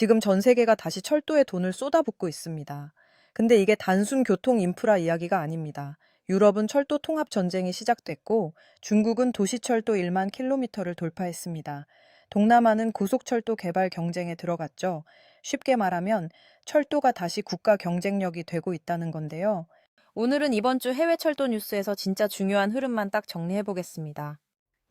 지금 전 세계가 다시 철도에 돈을 쏟아붓고 있습니다. 근데 이게 단순 교통 인프라 이야기가 아닙니다. 유럽은 철도 통합 전쟁이 시작됐고 중국은 도시철도 1만 킬로미터를 돌파했습니다. 동남아는 고속철도 개발 경쟁에 들어갔죠. 쉽게 말하면 철도가 다시 국가 경쟁력이 되고 있다는 건데요. 오늘은 이번 주 해외 철도 뉴스에서 진짜 중요한 흐름만 딱 정리해 보겠습니다.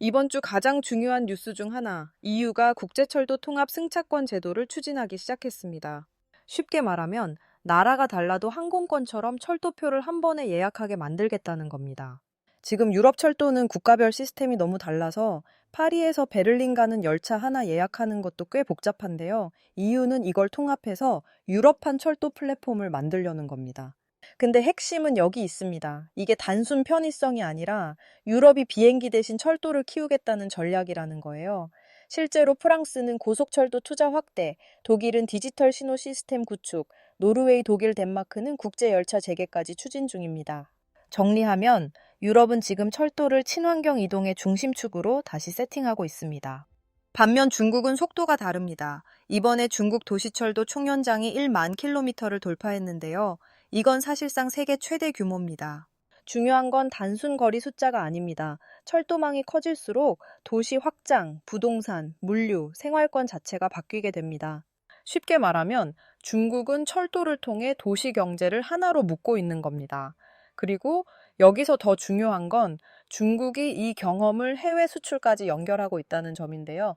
이번 주 가장 중요한 뉴스 중 하나, EU가 국제철도 통합 승차권 제도를 추진하기 시작했습니다. 쉽게 말하면 나라가 달라도 항공권처럼 철도표를 한 번에 예약하게 만들겠다는 겁니다. 지금 유럽 철도는 국가별 시스템이 너무 달라서 파리에서 베를린 가는 열차 하나 예약하는 것도 꽤 복잡한데요. EU는 이걸 통합해서 유럽판 철도 플랫폼을 만들려는 겁니다. 근데 핵심은 여기 있습니다. 이게 단순 편의성이 아니라 유럽이 비행기 대신 철도를 키우겠다는 전략이라는 거예요. 실제로 프랑스는 고속철도 투자 확대, 독일은 디지털 신호 시스템 구축, 노르웨이, 독일, 덴마크는 국제 열차 재개까지 추진 중입니다. 정리하면 유럽은 지금 철도를 친환경 이동의 중심축으로 다시 세팅하고 있습니다. 반면 중국은 속도가 다릅니다. 이번에 중국 도시철도 총연장이 1만 킬로미터를 돌파했는데요. 이건 사실상 세계 최대 규모입니다. 중요한 건 단순 거리 숫자가 아닙니다. 철도망이 커질수록 도시 확장, 부동산, 물류, 생활권 자체가 바뀌게 됩니다. 쉽게 말하면 중국은 철도를 통해 도시 경제를 하나로 묶고 있는 겁니다. 그리고 여기서 더 중요한 건 중국이 이 경험을 해외 수출까지 연결하고 있다는 점인데요.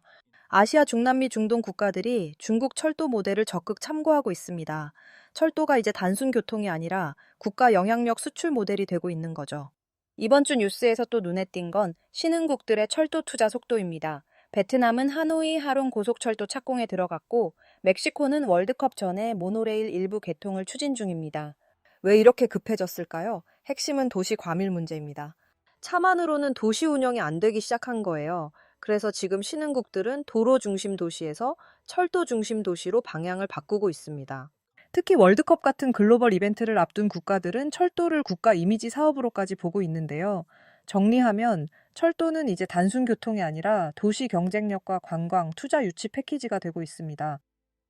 아시아, 중남미, 중동 국가들이 중국 철도 모델을 적극 참고하고 있습니다. 철도가 이제 단순 교통이 아니라 국가 영향력 수출 모델이 되고 있는 거죠. 이번 주 뉴스에서 또 눈에 띈 건 신흥국들의 철도 투자 속도입니다. 베트남은 하노이 하롱 고속철도 착공에 들어갔고 멕시코는 월드컵 전에 모노레일 일부 개통을 추진 중입니다. 왜 이렇게 급해졌을까요? 핵심은 도시 과밀 문제입니다. 차만으로는 도시 운영이 안 되기 시작한 거예요. 그래서 지금 신흥국들은 도로 중심 도시에서 철도 중심 도시로 방향을 바꾸고 있습니다. 특히 월드컵 같은 글로벌 이벤트를 앞둔 국가들은 철도를 국가 이미지 사업으로까지 보고 있는데요. 정리하면 철도는 이제 단순 교통이 아니라 도시 경쟁력과 관광, 투자 유치 패키지가 되고 있습니다.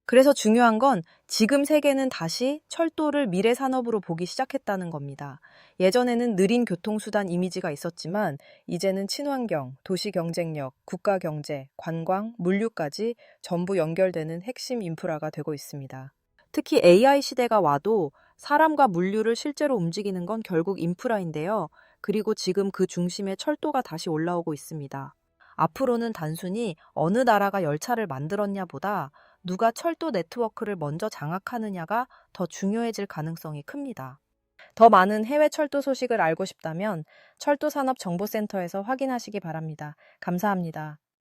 그래서 중요한 건 지금 세계는 다시 철도를 미래 산업으로 보기 시작했다는 겁니다. 예전에는 느린 교통수단 이미지가 있었지만 이제는 친환경, 도시 경쟁력, 국가 경제, 관광, 물류까지 전부 연결되는 핵심 인프라가 되고 있습니다. 특히 AI 시대가 와도 사람과 물류를 실제로 움직이는 건 결국 인프라인데요. 그리고 지금 그 중심에 철도가 다시 올라오고 있습니다. 앞으로는 단순히 어느 나라가 열차를 만들었냐 보다 누가 철도 네트워크를 먼저 장악하느냐가 더 중요해질 가능성이 큽니다. 더 많은 해외 철도 소식을 알고 싶다면 철도산업정보센터에서 확인하시기 바랍니다. 감사합니다.